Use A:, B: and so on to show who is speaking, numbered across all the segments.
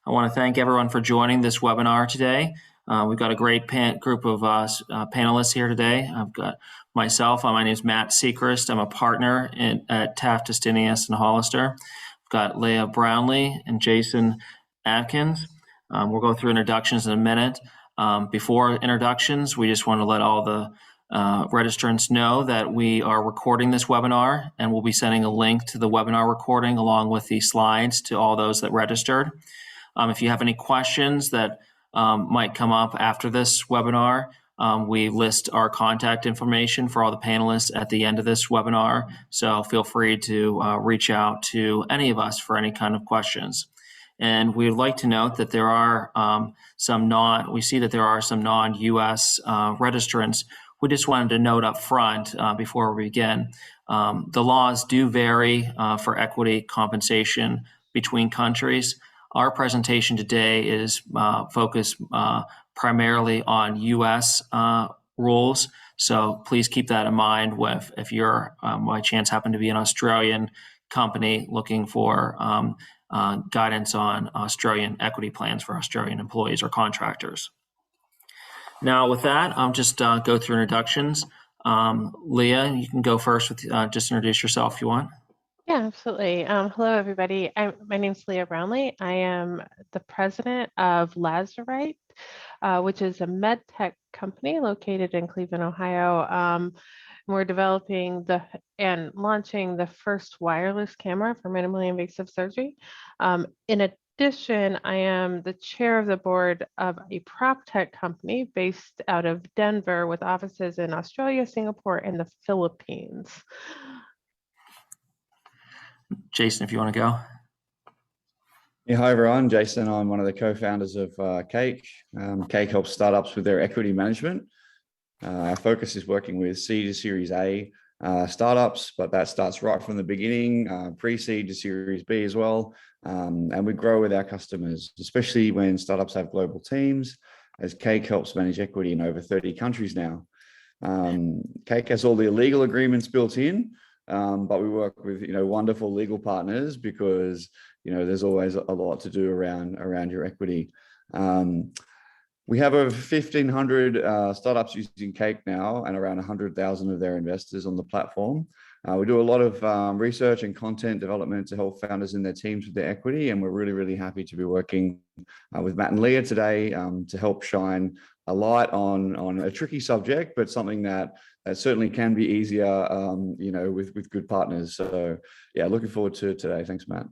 A: I want to thank everyone for joining this webinar today. We've got a great group of panelists here today. I've got myself. My name is Matt Secrist. I'm a partner at Taft, and Hollister. I've got Leah Brownlee and Jason Atkins. We'll go through introductions in a minute. Before introductions, we just want to let all the registrants know that we are recording this webinar, and we'll be sending a link to the webinar recording along with the slides to all those that registered. If you have any questions that might come up after this webinar, we list our contact information for all the panelists at the end of this webinar, so feel free to reach out to any of us for any kind of questions. And we'd like to note that there are some non-US registrants. We just wanted to note up front before we begin, the laws do vary for equity compensation between countries. Our presentation today is focused primarily on US rules. So please keep that in mind if you're by chance happen to be an Australian company looking for guidance on Australian equity plans for Australian employees or contractors. Now with that, I'll just go through introductions. Leah, you can go first with just introduce yourself if you want.
B: Yeah, absolutely. Hello, everybody. My name is Leah Brownlee. I am the president of Lazurite, which is a med tech company located in Cleveland, Ohio. We're developing and launching the first wireless camera for minimally invasive surgery. In addition, I am the chair of the board of a prop tech company based out of Denver with offices in Australia, Singapore, and the Philippines.
A: Jason, if you want to go.
C: Yeah, hi everyone. Jason, I'm one of the co-founders of Cake. Cake helps startups with their equity management. Our focus is working with seed to Series A startups, but that starts right from the beginning, pre-seed to Series B as well. And we grow with our customers, especially when startups have global teams, as Cake helps manage equity in over 30 countries now. Cake has all the legal agreements built in, but we work with wonderful legal partners because there's always a lot to do around your equity. We have over 1,500 startups using Cake now and around 100,000 of their investors on the platform. We do a lot of research and content development to help founders and their teams with their equity, and we're really, really happy to be working with Matt and Leah today to help shine a light on a tricky subject, but something that certainly can be easier, with good partners. So yeah, looking forward to today. Thanks, Matt.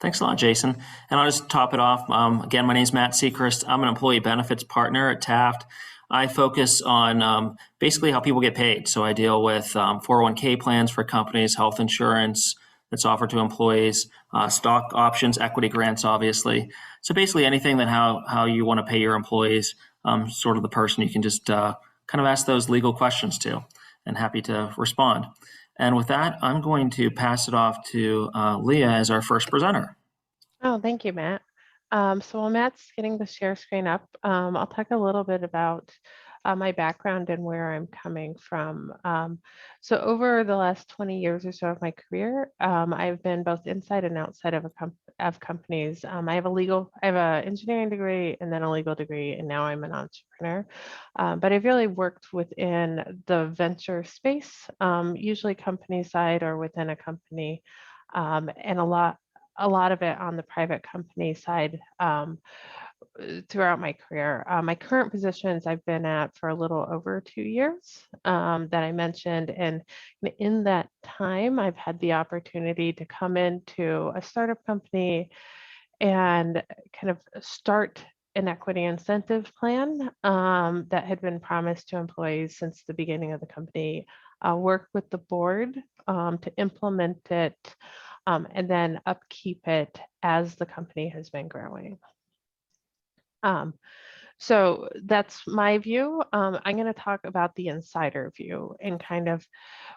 A: Thanks a lot, Jason. And I'll just top it off. Again, my name is Matt Secrist. I'm an employee benefits partner at Taft. I focus on basically how people get paid. So I deal with 401k plans for companies, health insurance that's offered to employees, stock options, equity grants, obviously. So basically anything that how you want to pay your employees, sort of the person you can just kind of ask those legal questions to, and happy to respond. And with that, I'm going to pass it off to Leah as our first presenter.
B: Oh, thank you, Matt. So while Matt's getting the share screen up, I'll talk a little bit about my background and where I'm coming from. So over the last 20 years or so of my career, I've been both inside and outside of companies. I have an engineering degree and then a legal degree, and now I'm an entrepreneur. But I've really worked within the venture space, usually company side or within a company, and a lot of it on the private company side throughout my career. My current positions I've been at for a little over 2 years that I mentioned. And in that time, I've had the opportunity to come into a startup company and kind of start an equity incentive plan that had been promised to employees since the beginning of the company, work with the board to implement it, and then upkeep it as the company has been growing. So that's my view. I'm going to talk about the insider view and kind of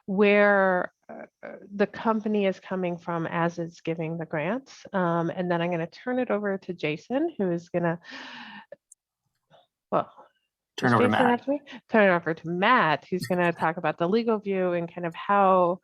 B: where the company is coming from as it's giving the grants. And then I'm going to turn it over to Jason, who is going to,
A: turn it over to Matt,
B: who's going to talk about the legal view and kind of how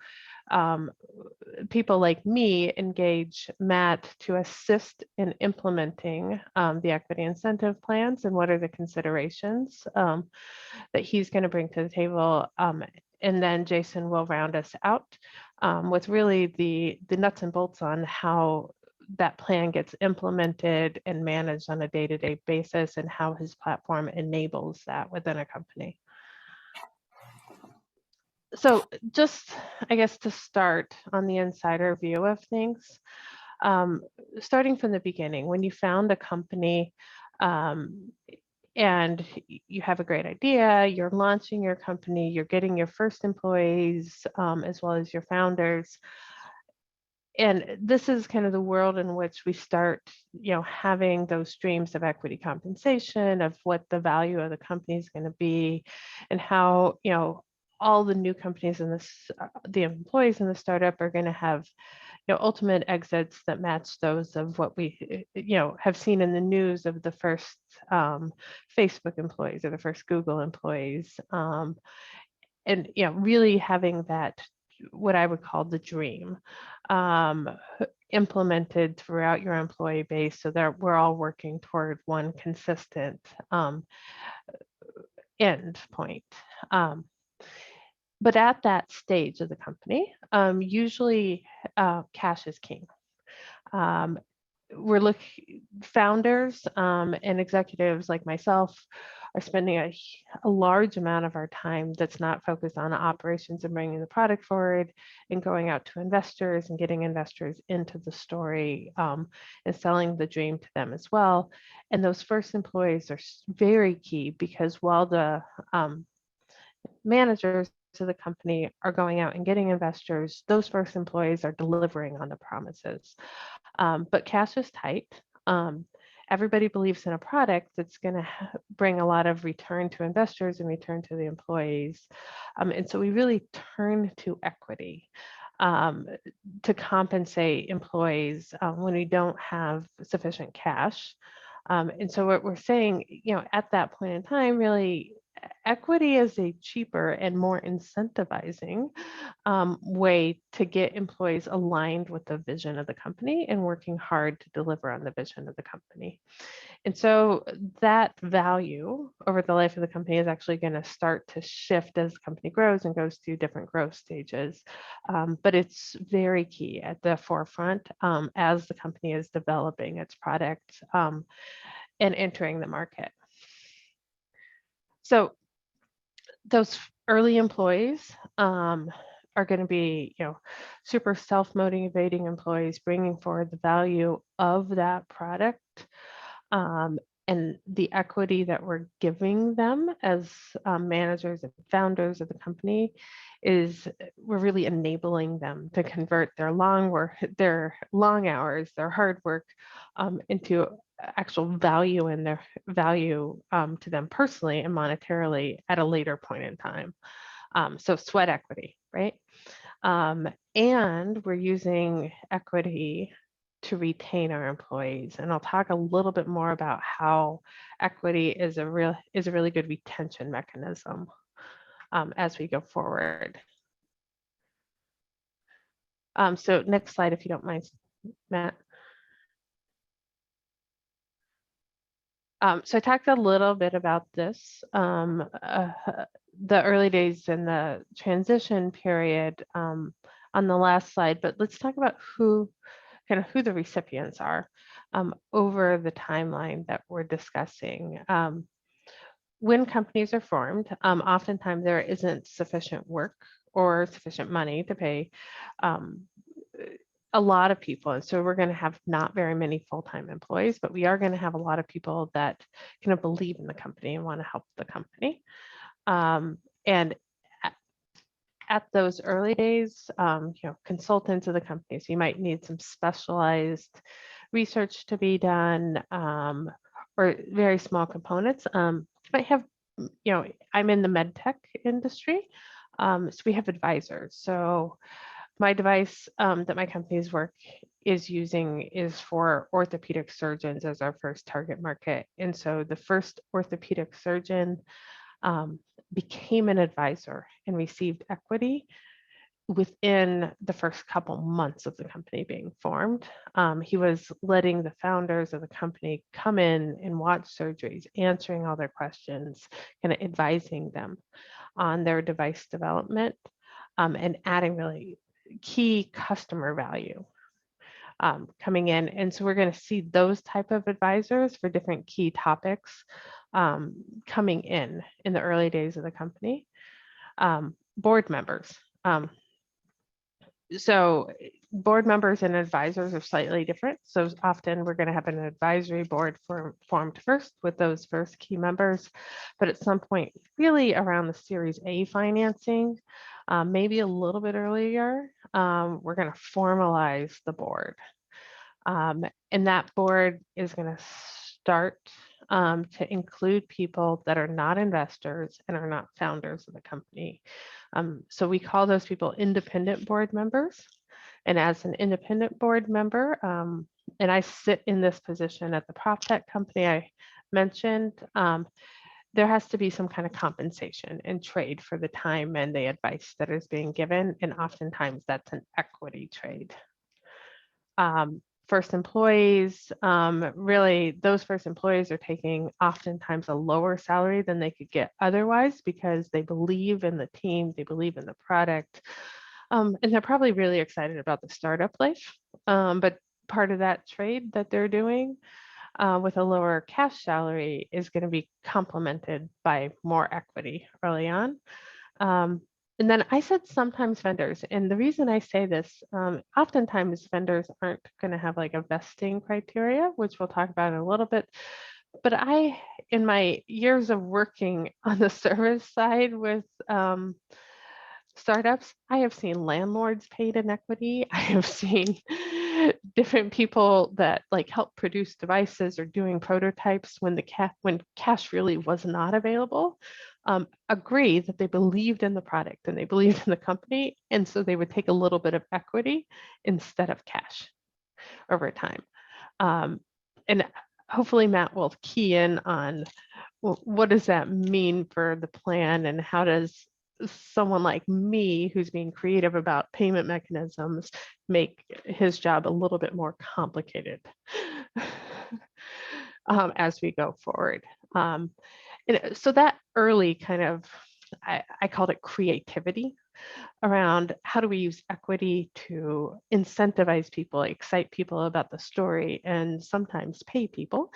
B: people like me engage Matt to assist in implementing the equity incentive plans and what are the considerations that he's going to bring to the table. And then Jason will round us out with really the nuts and bolts on how that plan gets implemented and managed on a day-to-day basis and how his platform enables that within a company. So just, I guess, to start on the insider view of things, starting from the beginning, when you found a company and you have a great idea, you're launching your company, you're getting your first employees as well as your founders. And this is kind of the world in which we start, having those streams of equity compensation, of what the value of the company is going to be, and how, all the new companies in this, the employees in the startup are going to have, ultimate exits that match those of what we, have seen in the news of the first Facebook employees or the first Google employees, and really having that, what I would call the dream, implemented throughout your employee base, so that we're all working toward one consistent end point. But at that stage of the company, usually cash is king. Founders and executives like myself are spending a large amount of our time that's not focused on operations and bringing the product forward and going out to investors and getting investors into the story and selling the dream to them as well. And those first employees are very key, because while the managers to the company are going out and getting investors, those first employees are delivering on the promises. But cash is tight. Everybody believes in a product that's going to bring a lot of return to investors and return to the employees. And so we really turn to equity to compensate employees when we don't have sufficient cash. And so what we're saying, at that point in time, really, equity is a cheaper and more incentivizing way to get employees aligned with the vision of the company and working hard to deliver on the vision of the company. And so that value over the life of the company is actually going to start to shift as the company grows and goes through different growth stages. But it's very key at the forefront as the company is developing its product and entering the market. So those early employees are going to be, super self-motivating employees, bringing forward the value of that product and the equity that we're giving them as managers and founders of the company is we're really enabling them to convert their long hours, their hard work into actual value, and their value to them personally and monetarily at a later point in time. So sweat equity, right? And we're using equity to retain our employees. And I'll talk a little bit more about how equity is a really good retention mechanism as we go forward. So next slide, if you don't mind, Matt. So I talked a little bit about this, the early days and the transition period on the last slide, but let's talk about who the recipients are over the timeline that we're discussing. When companies are formed, oftentimes there isn't sufficient work or sufficient money to pay a lot of people. And so we're going to have not very many full-time employees, but we are going to have a lot of people that kind of believe in the company and want to help the company. And at those early days, consultants of the company, so you might need some specialized research to be done or very small components. You might have, I'm in the med tech industry, so we have advisors. So my device that my company's work is using is for orthopedic surgeons as our first target market. And so the first orthopedic surgeon became an advisor and received equity within the first couple months of the company being formed. He was letting the founders of the company come in and watch surgeries, answering all their questions, kind of advising them on their device development, and adding really key customer value coming in. And so we're going to see those type of advisors for different key topics coming in the early days of the company. Board members. So board members and advisors are slightly different. So often we're going to have an advisory board formed first with those first key members. But at some point, really around the Series A financing, maybe a little bit earlier, we're going to formalize the board. And that board is going to start to include people that are not investors and are not founders of the company. So we call those people independent board members. And as an independent board member, and I sit in this position at the prop tech company I mentioned, there has to be some kind of compensation and trade for the time and the advice that is being given. And oftentimes that's an equity trade. First employees, really those first employees are taking oftentimes a lower salary than they could get otherwise because they believe in the team, they believe in the product, and they're probably really excited about the startup life. But part of that trade that they're doing with a lower cash salary is going to be complemented by more equity early on. And then I said sometimes vendors, and the reason I say this, oftentimes vendors aren't going to have like a vesting criteria, which we'll talk about in a little bit. But in my years of working on the service side with startups, I have seen landlords paid in equity. I have seen different people that like help produce devices or doing prototypes when cash really was not available, agree that they believed in the product and they believed in the company, and so they would take a little bit of equity instead of cash over time. And hopefully Matt will key in on what does that mean for the plan and how does someone like me who's being creative about payment mechanisms make his job a little bit more complicated as we go forward. And so that early kind of, I called it creativity around how do we use equity to incentivize people, excite people about the story, and sometimes pay people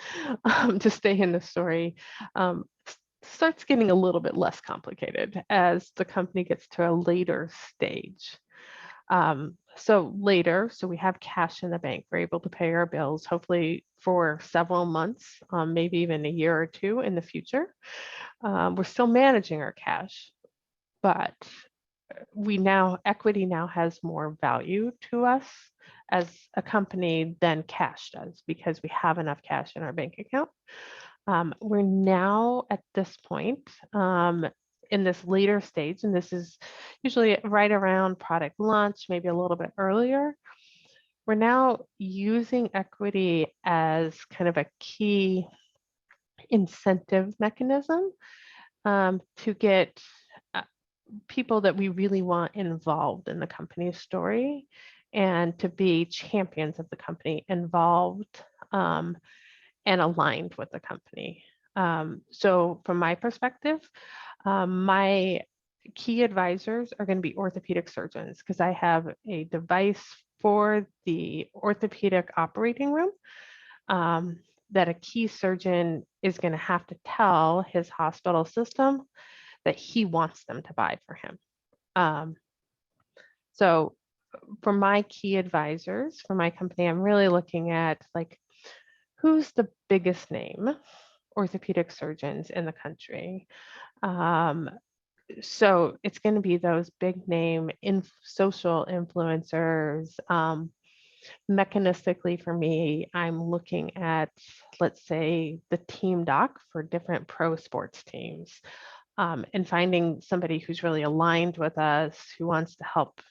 B: to stay in the story, starts getting a little bit less complicated as the company gets to a later stage. So we have cash in the bank. We're able to pay our bills, hopefully for several months, maybe even a year or two in the future. We're still managing our cash, but equity now has more value to us as a company than cash does because we have enough cash in our bank account. We're now at this point in this later stage, and this is usually right around product launch, maybe a little bit earlier. We're now using equity as kind of a key incentive mechanism to get people that we really want involved in the company's story and to be champions of the company, involved and aligned with the company. So from my perspective, my key advisors are going to be orthopedic surgeons because I have a device for the orthopedic operating room that a key surgeon is going to have to tell his hospital system that he wants them to buy for him. So for my key advisors for my company, I'm really looking at like, who's the biggest name orthopedic surgeons in the country? So it's going to be those big name social influencers. Mechanistically for me, I'm looking at, let's say, the team doc for different pro sports teams. And finding somebody who's really aligned with us, who wants to help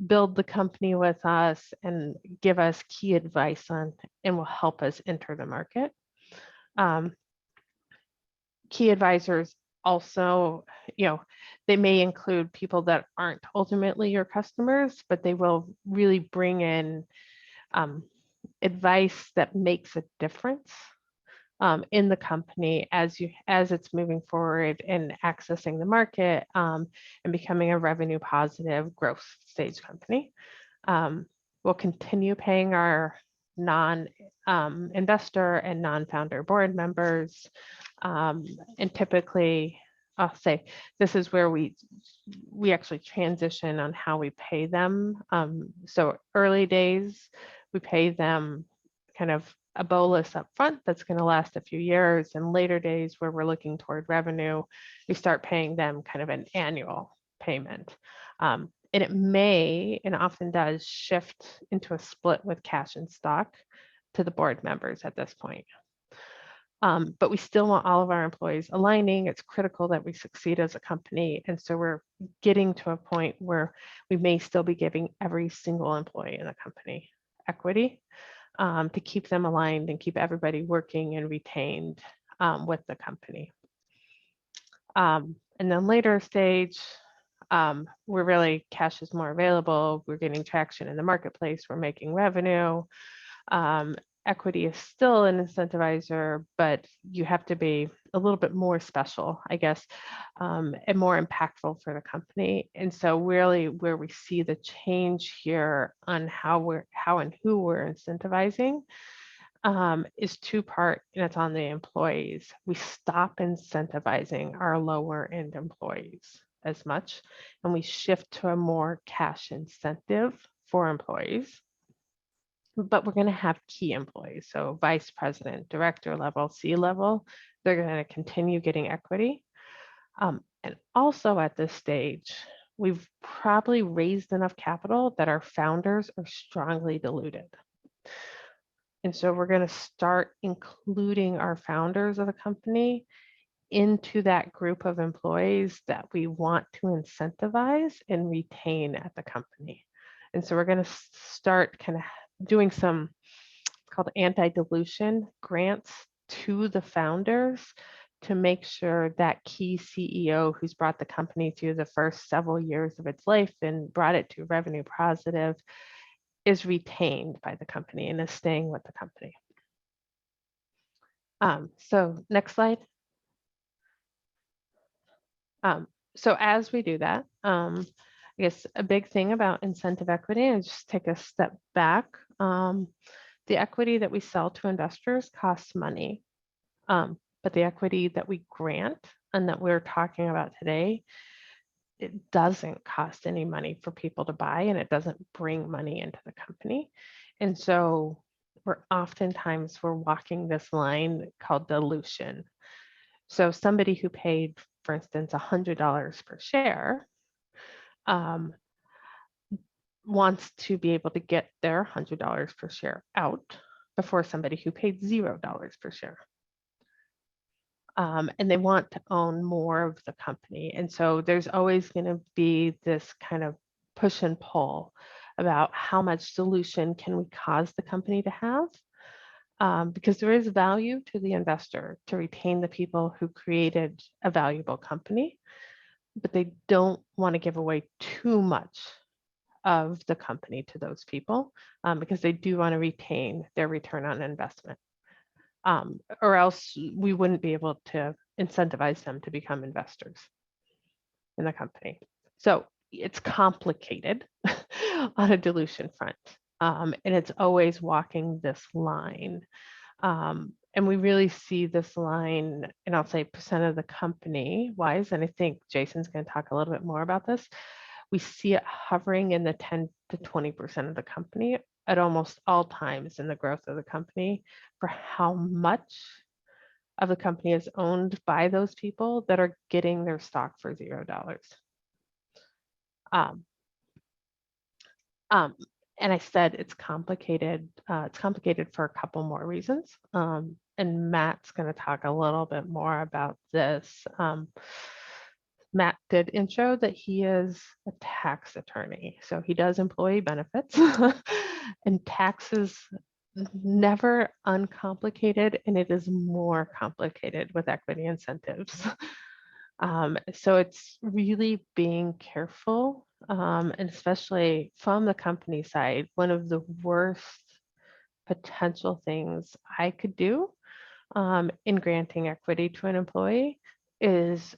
B: build the company with us and give us key advice on and will help us enter the market. Key advisors also, they may include people that aren't ultimately your customers, but they will really bring in advice that makes a difference in the company as it's moving forward and accessing the market and becoming a revenue positive growth stage company. We'll continue paying our non-investor and non-founder board members. And typically, I'll say this is where we actually transition on how we pay them. So early days, we pay them kind of a bolus up front that's going to last a few years. And later days where we're looking toward revenue, we start paying them kind of an annual payment. And it may, and often does, shift into a split with cash and stock to the board members at this point. But we still want all of our employees aligning. It's critical that we succeed as a company. And so we're getting to a point where we may still be giving every single employee in the company equity to keep them aligned and keep everybody working and retained with the company. And then later stage, we're really, cash is more available. We're getting traction in the marketplace. We're making revenue. Equity is still an incentivizer, but you have to be a little bit more special, I guess, and more impactful for the company. And so really where we see the change here on how and who we're incentivizing is two-part, and it's on the employees. We stop incentivizing our lower end employees as much, and we shift to a more cash incentive for employees. But we're going to have key employees. So vice president, director level, C-level, they're going to continue getting equity. And also at this stage, we've probably raised enough capital that our founders are strongly diluted. And so we're going to start including our founders of the company into that group of employees that we want to incentivize and retain at the company. And so we're going to start kind of doing some, it's called anti-dilution grants to the founders to make sure that key CEO who's brought the company through the first several years of its life and brought it to revenue positive is retained by the company and is staying with the company. So next slide. So as we do that, I guess a big thing about incentive equity, and just take a step back, the equity that we sell to investors costs money, but the equity that we grant and that we're talking about today, it doesn't cost any money for people to buy, and it doesn't bring money into the company. And so we're walking this line called dilution. So somebody who paid, for instance, $100 per share wants to be able to get their $100 per share out before somebody who paid $0 per share. And they want to own more of the company. And so there's always going to be this kind of push and pull about how much dilution can we cause the company to have. Because there is value to the investor to retain the people who created a valuable company, but they don't want to give away too much of the company to those people because they do want to retain their return on investment. Or else we wouldn't be able to incentivize them to become investors in the company. So it's complicated on a dilution front. And it's always walking this line. And we really see this line, and I'll say percent of the company wise, and I think Jason's going to talk a little bit more about this. We see it hovering in the 10 to 20% of the company at almost all times in the growth of the company for how much of the company is owned by those people that are getting their stock for $0. And I said it's complicated. It's complicated for a couple more reasons. And Matt's going to talk a little bit more about this. Matt did intro that he is a tax attorney. So he does employee benefits and taxes never uncomplicated, and it is more complicated with equity incentives. So it's really being careful, and especially from the company side, one of the worst potential things I could do in granting equity to an employee is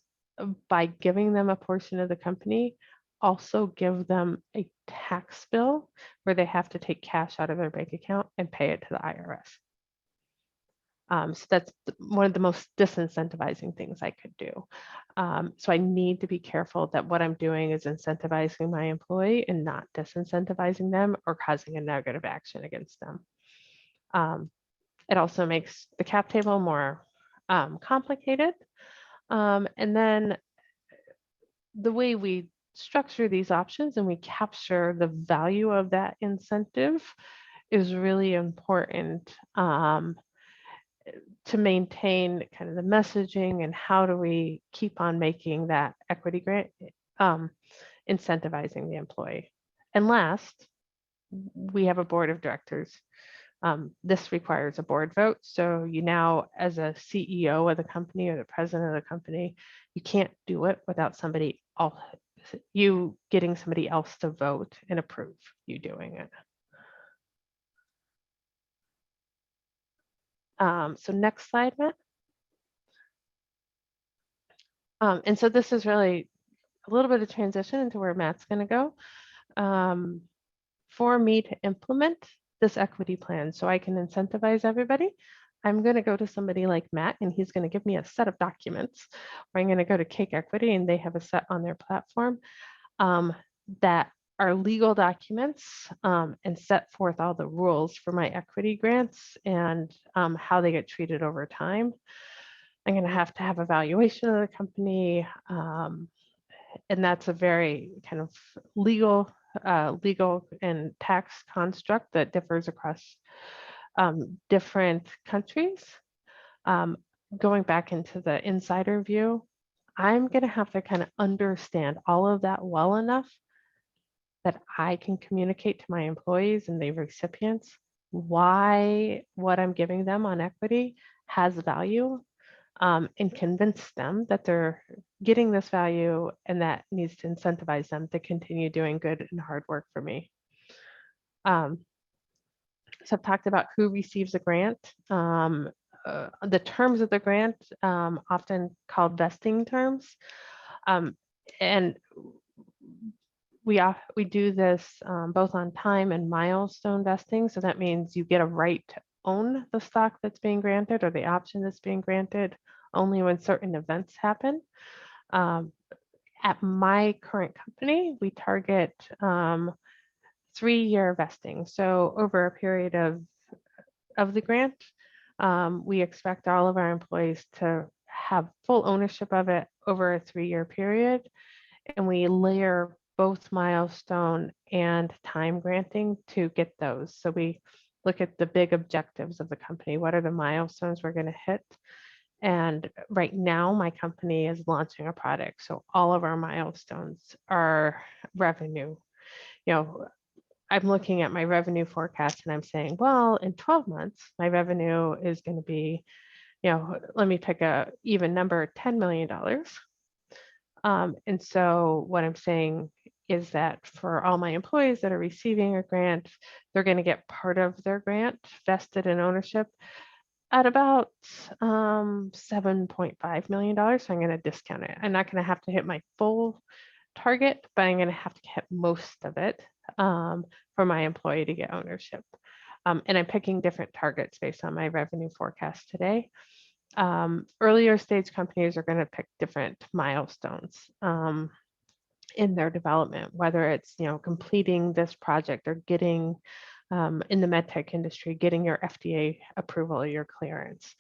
B: by giving them a portion of the company, also give them a tax bill where they have to take cash out of their bank account and pay it to the IRS. So that's one of the most disincentivizing things I could do. So I need to be careful that what I'm doing is incentivizing my employee and not disincentivizing them or causing a negative action against them. It also makes the cap table more complicated. And then the way we structure these options and we capture the value of that incentive is really important to maintain kind of the messaging and how do we keep on making that equity grant incentivizing the employee. And last, we have a board of directors. This requires a board vote. So you now, as a CEO of the company or the president of the company, you can't do it without somebody else, you getting somebody else to vote and approve you doing it. So next slide, Matt. And so this is really a little bit of transition into where Matt's going to go. For me to implement this equity plan so I can incentivize everybody, I'm going to go to somebody like Matt, and he's going to give me a set of documents where I'm going to go to Cake Equity, and they have a set on their platform that are legal documents and set forth all the rules for my equity grants and how they get treated over time. I'm going to have a valuation of the company, and that's a very kind of legal and tax construct that differs across different countries. Going back into the insider view, I'm going to have to kind of understand all of that well enough that I can communicate to my employees and the recipients why what I'm giving them on equity has value, and convince them that they're getting this value and that needs to incentivize them to continue doing good and hard work for me. So I've talked about who receives a grant, the terms of the grant, often called vesting terms. And we do this both on time and milestone vesting. So that means you get a right to own the stock that's being granted or the option that's being granted only when certain events happen. At my current company, we target 3-year vesting. So over a period of the grant, we expect all of our employees to have full ownership of it over a 3-year period. And we layer both milestone and time granting to get those. So we look at the big objectives of the company. What are the milestones we're going to hit? And right now, my company is launching a product. So all of our milestones are revenue. You know, I'm looking at my revenue forecast and I'm saying, well, in 12 months, my revenue is going to be, you know, let me pick a even number, $10 million. And so what I'm saying is that for all my employees that are receiving a grant, they're going to get part of their grant vested in ownership at about $7.5 million. So I'm going to discount it. I'm not going to have to hit my full target, but I'm going to have to hit most of it for my employee to get ownership. And I'm picking different targets based on my revenue forecast today. Earlier stage companies are going to pick different milestones in their development, whether it's, you know, completing this project or getting in the medtech industry, getting your FDA approval or your clearance.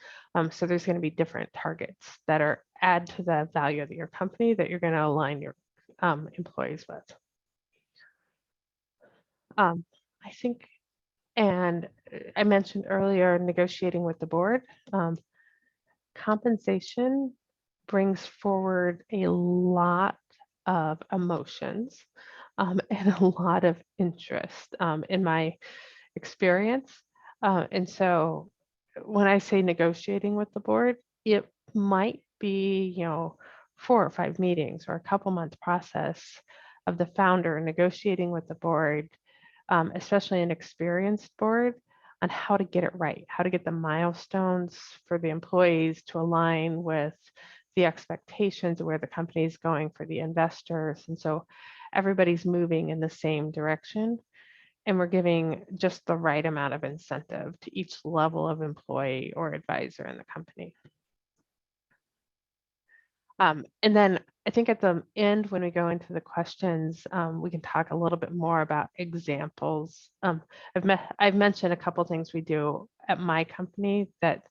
B: So there's going to be different targets that are add to the value of your company that you're going to align your employees with. I think, and I mentioned earlier, negotiating with the board. Compensation brings forward a lot of emotions and a lot of interest in my experience. And so when I say negotiating with the board, it might be, you know, 4 or 5 meetings or a couple month process of the founder negotiating with the board, especially an experienced board, on how to get it right, how to get the milestones for the employees to align with the expectations of where the company is going for the investors. And so everybody's moving in the same direction. And we're giving just the right amount of incentive to each level of employee or advisor in the company. And then I think at the end, when we go into the questions, we can talk a little bit more about examples. I've mentioned a couple things we do at my company that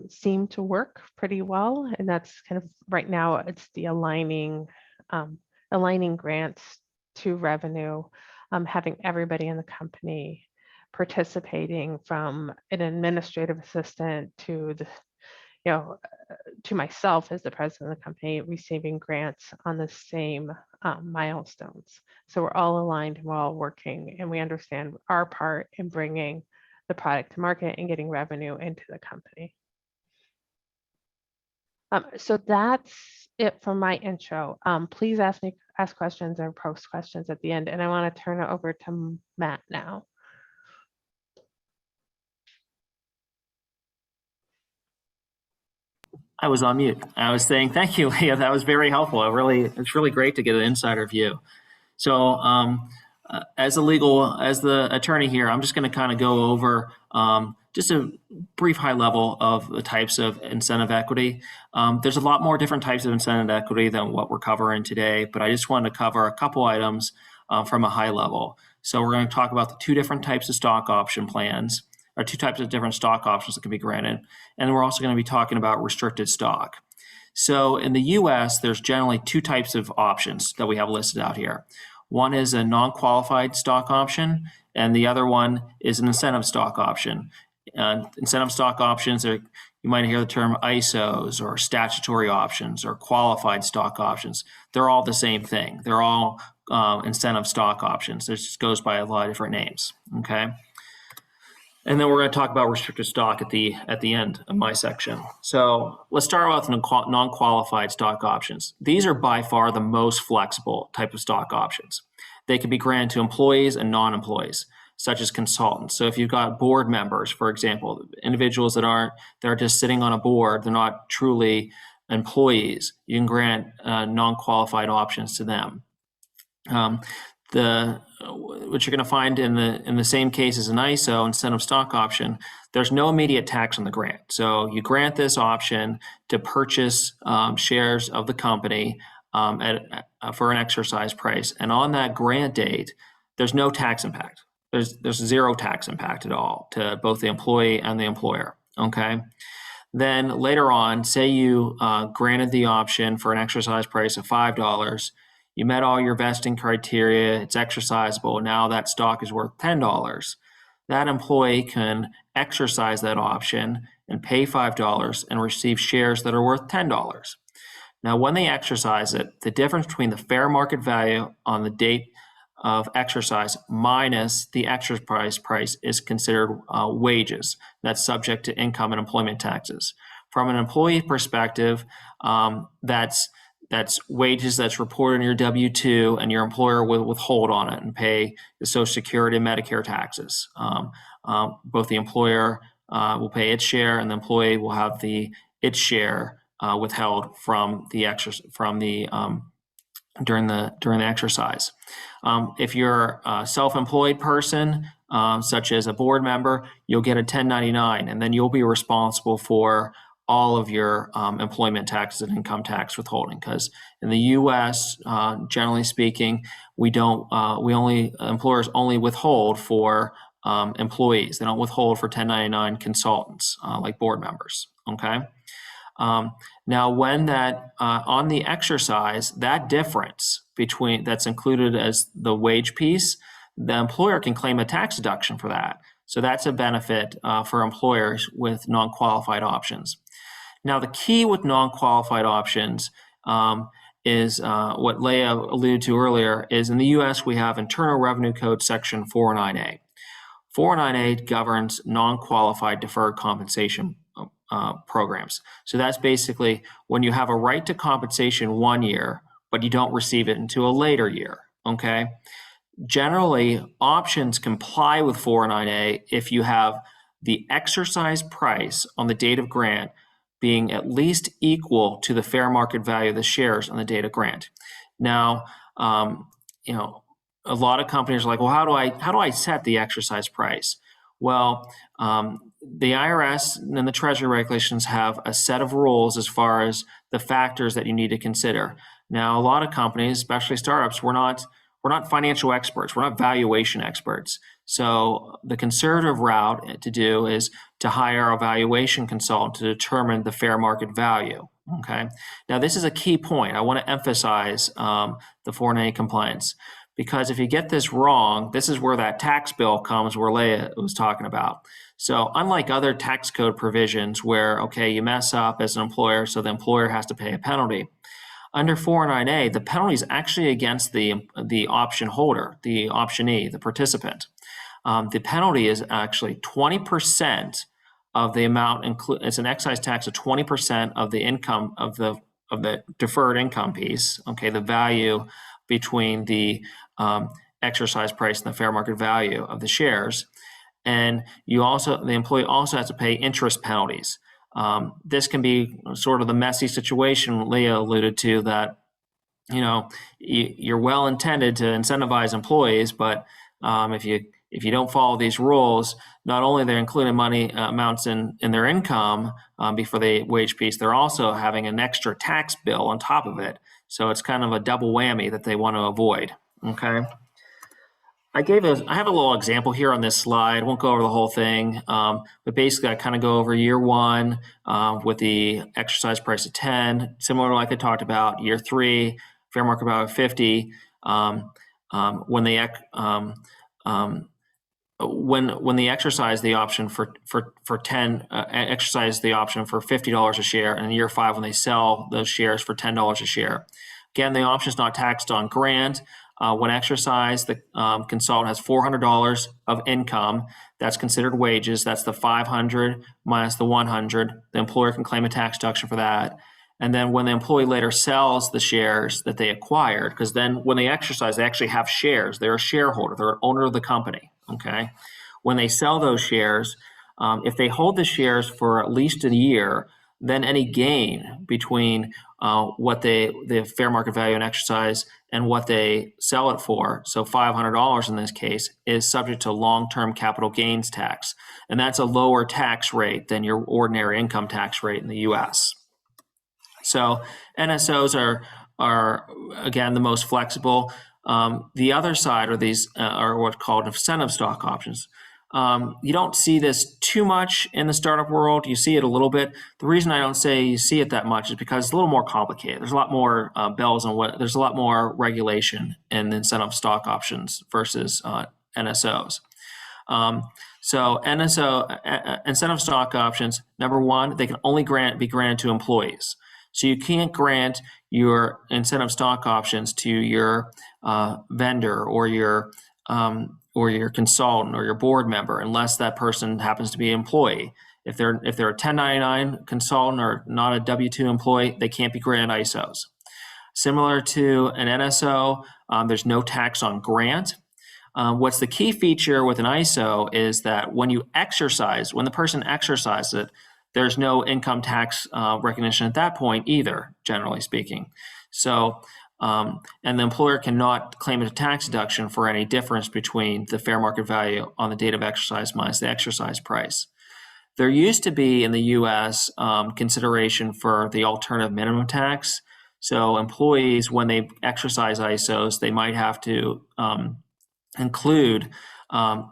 B: seem to work pretty well. And that's kind of right now, it's the aligning grants to revenue, having everybody in the company participating, from an administrative assistant to the, to myself as the president of the company, receiving grants on the same milestones. So we're all aligned and we're all working, and we understand our part in bringing the product to market and getting revenue into the company. So that's it for my intro. Please ask questions or post questions at the end, and I want to turn it over to Matt now.
A: I was on mute. I was saying, thank you, Leah. That was very helpful. It's really great to get an insider view. So as the attorney here, I'm just going to kind of go over just a brief high level of the types of incentive equity. There's a lot more different types of incentive equity than what we're covering today, but I just wanted to cover a couple items from a high level. So we're going to talk about the 2 different types of stock option plans, or 2 types of different stock options that can be granted. And we're also going to be talking about restricted stock. So in the US, there's generally 2 types of options that we have listed out here. One is a non-qualified stock option, and the other one is an incentive stock option. Incentive stock options are, you might hear the term ISOs or statutory options or qualified stock options. They're all the same thing. They're all incentive stock options. This just goes by a lot of different names, okay? And then we're going to talk about restricted stock at the end of my section. So let's start with non-qualified stock options. These are by far the most flexible type of stock options. They can be granted to employees and non-employees, such as consultants. So if you've got board members, for example, individuals they're just sitting on a board, they're not truly employees, you can grant non-qualified options to them. What you're going to find in the same case as an ISO, incentive stock option, there's no immediate tax on the grant. So you grant this option to purchase shares of the company for an exercise price, and on that grant date, there's no tax impact. There's 0 tax impact at all to both the employee and the employer. Okay. Then later on, say you granted the option for an exercise price of $5. You met all your vesting criteria, it's exercisable. Now that stock is worth $10. That employee can exercise that option and pay $5 and receive shares that are worth $10. Now, when they exercise it, the difference between the fair market value on the date of exercise minus the exercise price is considered wages. That's subject to income and employment taxes. From an employee perspective, that's wages that's reported in your W-2, and your employer will withhold on it and pay the Social Security and Medicare taxes. Both the employer will pay its share, and the employee will have its share withheld from during the exercise. If you're a self-employed person, such as a board member, you'll get a 1099, and then you'll be responsible for all of your employment taxes and income tax withholding. Because in the U.S., generally speaking, employers only withhold for employees. They don't withhold for 1099 consultants like board members. Okay. Now, when that on the exercise, that difference between that's included as the wage piece, the employer can claim a tax deduction for that. So that's a benefit for employers with non-qualified options. Now, the key with non-qualified options is what Leah alluded to earlier, is in the U.S. we have Internal Revenue Code Section 409A. 409A governs non-qualified deferred compensation programs. So that's basically when you have a right to compensation 1 year, but you don't receive it until a later year, okay? Generally, options comply with 409A if you have the exercise price on the date of grant being at least equal to the fair market value of the shares on the date of grant. Now, a lot of companies are like, well, how do I set the exercise price? Well, the IRS and the Treasury regulations have a set of rules as far as the factors that you need to consider. Now, a lot of companies, especially startups, we're not financial experts. We're not valuation experts. So the conservative route to do is to hire a valuation consultant to determine the fair market value. Okay. Now, this is a key point. I want to emphasize the 409A compliance, because if you get this wrong, this is where that tax bill comes, where Leah was talking about. So unlike other tax code provisions where, okay, you mess up as an employer, so the employer has to pay a penalty. Under 409A, the penalty is actually against the option holder, the optionee, the participant. The penalty is actually 20% of the amount. It's an excise tax of 20% of the income of the deferred income piece. Okay, the value between the exercise price and the fair market value of the shares, and the employee also has to pay interest penalties. This can be sort of the messy situation Leah alluded to, that you're well intended to incentivize employees, but if you don't follow these rules, not only they're including money amounts in their income before the wage piece, they're also having an extra tax bill on top of it. So it's kind of a double whammy that they want to avoid. Okay. I have a little example here on this slide. I won't go over the whole thing, but basically I kind of go over year one with the exercise price of 10, similar to like I talked about. Year 3, fair market value of 50. When they exercise the option for 10, exercise the option for $50 a share, and in year 5 when they sell those shares for $10 a share. Again, the option is not taxed on grant. When exercised, the consultant has $400 of income. That's considered wages. That's the $500 minus the $100. The employer can claim a tax deduction for that. And then when the employee later sells the shares that they acquired, because then when they exercise, they actually have shares. They're a shareholder. They're an owner of the company. Okay. When they sell those shares, if they hold the shares for at least a year, then any gain between what the fair market value and exercise and what they sell it for, so $500 in this case, is subject to long-term capital gains tax. And that's a lower tax rate than your ordinary income tax rate in the U.S. So NSOs are again, the most flexible. The other side are these are what's called incentive stock options. You don't see this too much in the startup world. You see it a little bit. The reason I don't say you see it that much is because it's a little more complicated. There's a lot more bells and there's a lot more regulation in incentive stock options versus NSOs. So incentive stock options, number one, they can only be granted to employees. So you can't grant your incentive stock options to your vendor or your consultant or your board member unless that person happens to be an employee. If they're a 1099 consultant or not a W-2 employee, they can't be granted ISOs. Similar to an NSO, there's no tax on grant. What's the key feature with an ISO is that when the person exercises it, there's no income tax recognition at that point either, generally speaking. So, and the employer cannot claim a tax deduction for any difference between the fair market value on the date of exercise minus the exercise price. There used to be in the U.S. Consideration for the alternative minimum tax. So employees, when they exercise ISOs, they might have to include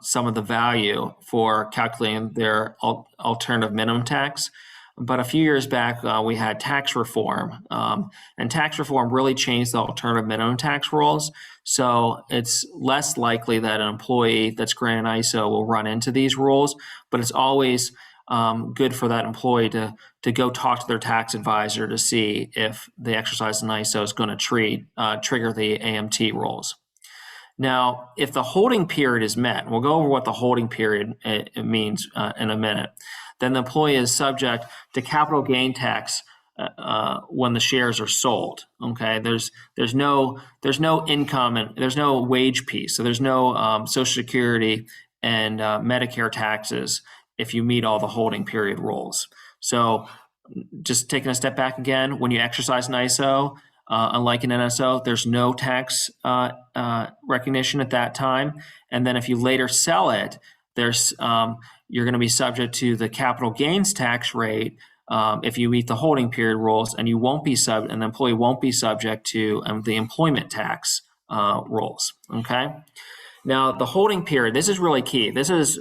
A: some of the value for calculating their alternative minimum tax. But a few years back, we had tax reform, and tax reform really changed the alternative minimum tax rules. So it's less likely that an employee that's granted ISO will run into these rules, but it's always good for that employee to go talk to their tax advisor to see if the exercise in ISO is going to trigger the AMT rules. Now, if the holding period is met, we'll go over what the holding period means in a minute. then the employee is subject to capital gain tax when the shares are sold. Okay, there's no income and there's no wage piece, so there's no Social Security and Medicare taxes if you meet all the holding period rules. So just taking a step back again, when you exercise an ISO, unlike an NSO, there's no tax recognition at that time. And then if you later sell it, there's you're going to be subject to the capital gains tax rate if you meet the holding period rules, and you won't be and the employee won't be subject to the employment tax rules. Okay. Now the holding period, this is really key. This is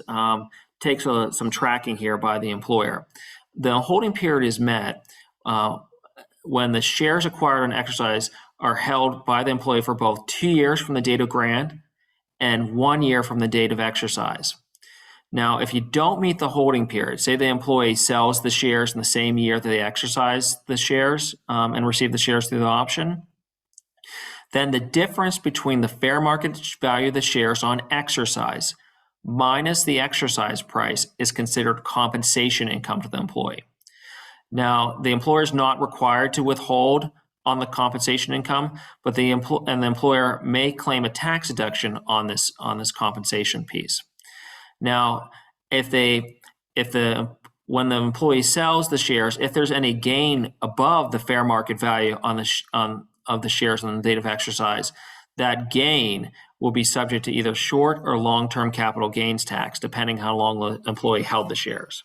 A: takes some tracking here by the employer. The holding period is met when the shares acquired on exercise are held by the employee for both 2 years from the date of grant and 1 year from the date of exercise. Now, if you don't meet the holding period, say the employee sells the shares in the same year that they exercise the shares and receive the shares through the option, then the difference between the fair market value of the shares on exercise minus the exercise price is considered compensation income to the employee. Now, the employer is not required to withhold on the compensation income, but the employer may claim a tax deduction on this compensation piece. Now, when the employee sells the shares, if there's any gain above the fair market value of the shares on the date of exercise, that gain will be subject to either short or long-term capital gains tax, depending how long the employee held the shares.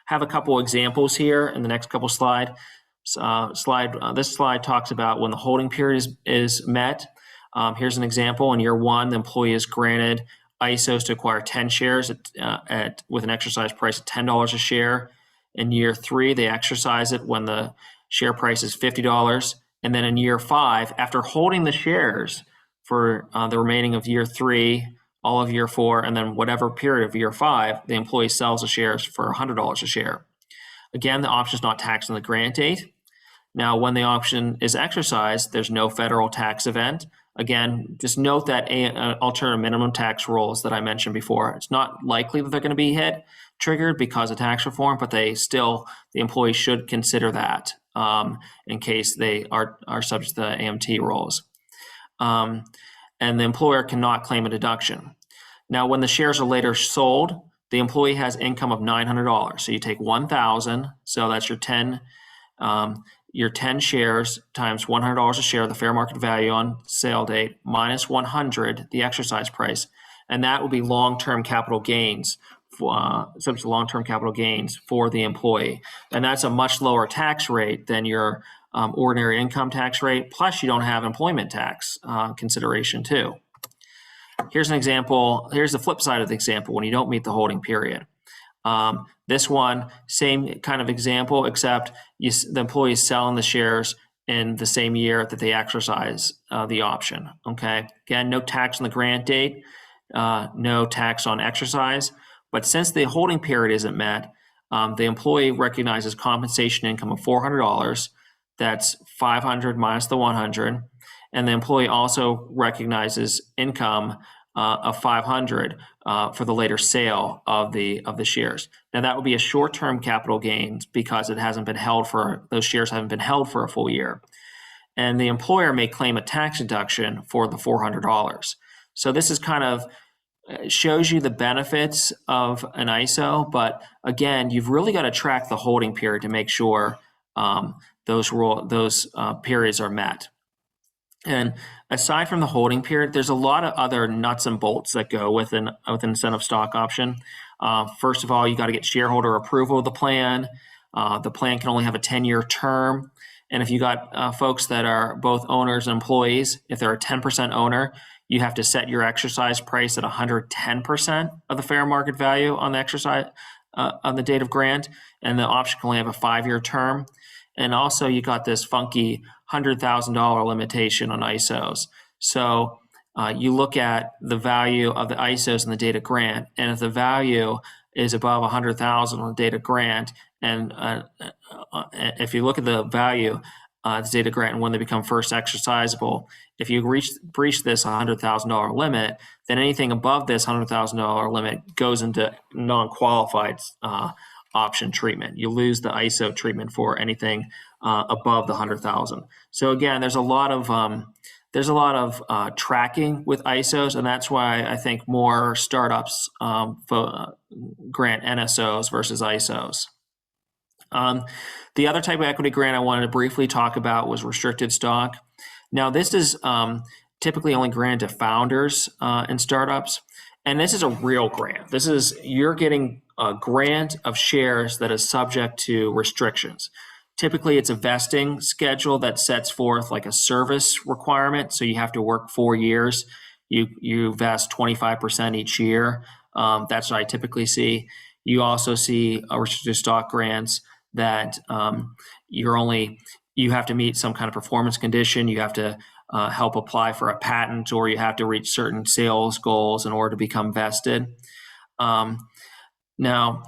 A: I have a couple examples here in the next couple slides. This slide talks about when the holding period is met. Here's an example. In year one, the employee is granted ISOs to acquire 10 shares with an exercise price of $10 a share. In year three, they exercise it when the share price is $50. And then in year five, after holding the shares for the remaining of year three, all of year four, and then whatever period of year five, the employee sells the shares for $100 a share. Again, the option is not taxed on the grant date. Now, when the option is exercised, there's no federal tax event. Again, just note that alternative minimum tax rules that I mentioned before, it's not likely that they're going to be triggered because of tax reform, but the employee should consider that in case they are subject to the AMT rules. And the employer cannot claim a deduction. Now, when the shares are later sold, the employee has income of $900. So you take 1,000, so that's your 10 shares times $100 a share, the fair market value on sale date, minus 100, the exercise price, and that would be long-term capital gains, subject to long-term capital gains for the employee, and that's a much lower tax rate than your ordinary income tax rate. Plus, you don't have employment tax consideration too. Here's an example. Here's the flip side of the example when you don't meet the holding period. This one, same kind of example, except the employee is selling the shares in the same year that they exercise the option. Okay. Again, no tax on the grant date, no tax on exercise. But since the holding period isn't met, the employee recognizes compensation income of $400. That's 500 minus the 100. And the employee also recognizes income of 500 for the later sale of the shares. Now that would be a short-term capital gains because those shares haven't been held for a full year. And the employer may claim a tax deduction for the $400. So this is kind of shows you the benefits of an ISO, but again, you've really got to track the holding period to make sure those periods are met. And aside from the holding period, there's a lot of other nuts and bolts that go with an incentive stock option. First of all, you got to get shareholder approval of the plan. The plan can only have a 10-year term. And if you got folks that are both owners and employees, if they're a 10% owner, you have to set your exercise price at 110% of the fair market value on the exercise on the date of grant. And the option can only have a 5-year term. And also you got this funky $100,000 limitation on ISOs. So you look at the value of the ISOs in the date of grant, and if the value is above $100,000 on the date of grant, and if you look at the value the date of grant and when they become first exercisable, if you breach this $100,000 limit, then anything above this $100,000 limit goes into non-qualified option treatment. You lose the ISO treatment for anything above the 100,000. So again, there's a lot of tracking with ISOs, and that's why I think more startups grant NSOs versus ISOs. The other type of equity grant I wanted to briefly talk about was restricted stock. Now, this is typically only granted to founders in startups, and this is a real grant. You're getting a grant of shares that is subject to restrictions. Typically, it's a vesting schedule that sets forth like a service requirement. So you have to work 4 years. You vest 25% each year. That's what I typically see. You also see restricted stock grants that you have to meet some kind of performance condition. You have to help apply for a patent, or you have to reach certain sales goals in order to become vested. Now,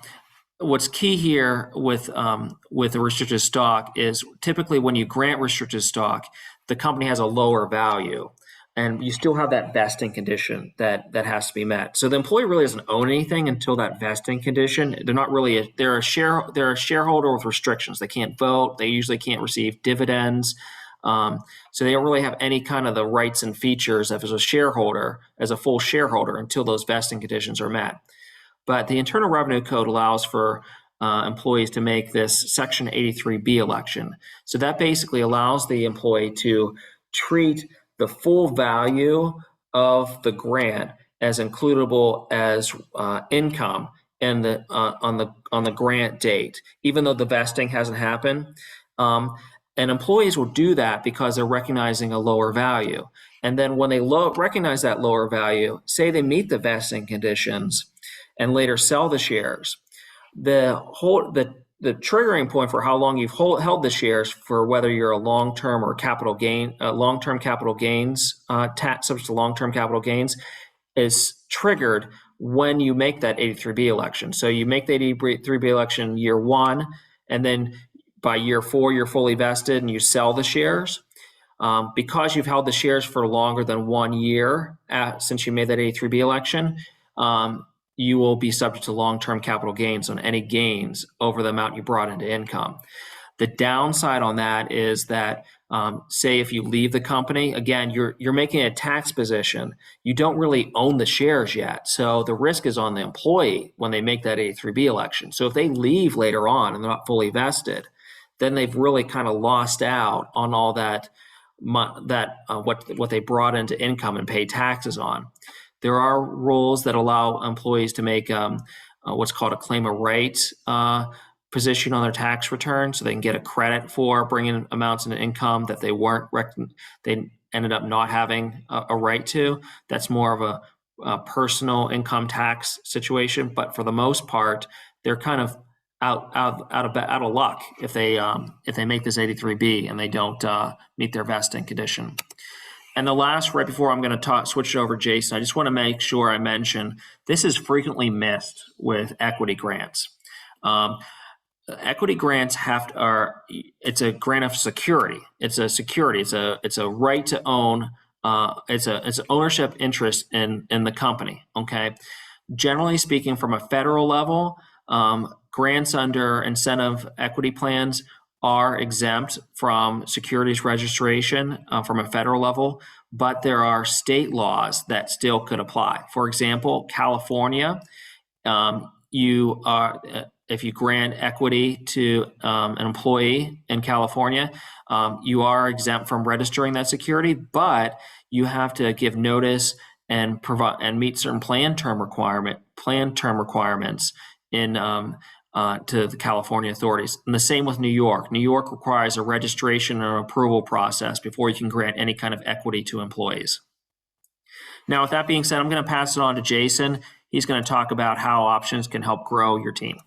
A: what's key here with the restricted stock is typically when you grant restricted stock, the company has a lower value, and you still have that vesting condition that has to be met. So the employee really doesn't own anything until that vesting condition. They're a shareholder with restrictions. They can't vote. They usually can't receive dividends. So they don't really have any kind of the rights and features as a full shareholder until those vesting conditions are met. But the Internal Revenue Code allows for employees to make this Section 83B election. So that basically allows the employee to treat the full value of the grant as includable as income on the grant date, even though the vesting hasn't happened. And employees will do that because they're recognizing a lower value. And then when they recognize that lower value, say they meet the vesting conditions and later sell the shares, the triggering point for how long you've held the shares for whether you're a long-term or long-term capital gains tax subject to long-term capital gains is triggered when you make that 83B election. So you make the 83B election year 1, and then by year 4 you're fully vested and you sell the shares. Because you've held the shares for longer than 1 year since you made that 83B election, you will be subject to long-term capital gains on any gains over the amount you brought into income. The downside on that is that, say if you leave the company, again, you're making a tax position. You don't really own the shares yet. So the risk is on the employee when they make that 83B election. So if they leave later on and they're not fully vested, then they've really kind of lost out on all that what they brought into income and pay taxes on. There are rules that allow employees to make what's called a claim of right position on their tax return, so they can get a credit for bringing amounts into income that they ended up not having a right to. That's more of a personal income tax situation, but for the most part, they're kind of out of luck if they make this 83B and they don't meet their vesting condition. And the last, right before I'm going to switch it over to Jason, I just want to make sure I mention this is frequently missed with equity grants. Equity grants it's a grant of security. It's a security. It's a right to own. It's an ownership interest in the company. Okay. Generally speaking, from a federal level, grants under incentive equity plans are exempt from securities registration from a federal level, but there are state laws that still could apply. For example, California, if you grant equity to an employee in California, you are exempt from registering that security, but you have to give notice and provide and meet certain plan term requirements in to the California authorities. And the same with New York. New York requires a registration and approval process before you can grant any kind of equity to employees. Now, with that being said, I'm going to pass it on to Jason. He's going to talk about how options can help grow your team.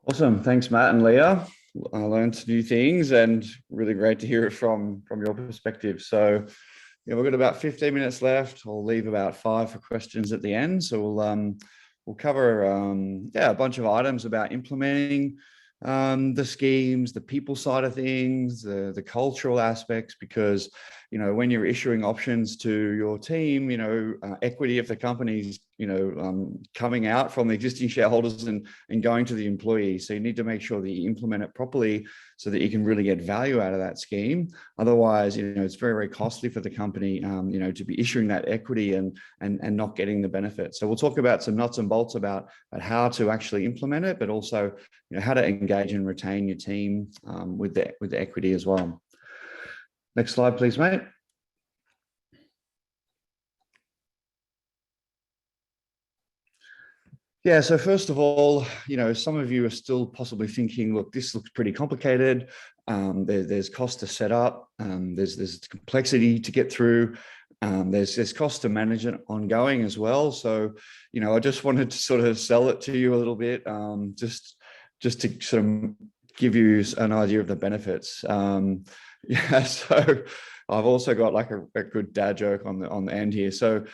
C: Awesome. Thanks, Matt and Leah. I learned some new things and really great to hear it from your perspective. So we've got about 15 minutes left. I'll leave about 5 for questions at the end. So we'll cover a bunch of items about implementing the schemes, the people side of things, the cultural aspects, because when you're issuing options to your team, equity of the company's, coming out from the existing shareholders and going to the employees. So you need to make sure that you implement it properly so that you can really get value out of that scheme. Otherwise, it's very, very costly for the company, to be issuing that equity and not getting the benefit. So we'll talk about some nuts and bolts about how to actually implement it, but also, how to engage and retain your team with the equity as well. Next slide, please, mate. Yeah, so first of all, some of you are still possibly thinking, look, this looks pretty complicated. There's cost to set up. There's complexity to get through. There's cost to manage it ongoing as well. So, I just wanted to sort of sell it to you a little bit, just to sort of give you an idea of the benefits. Yeah, so I've also got like a good dad joke on the end here. So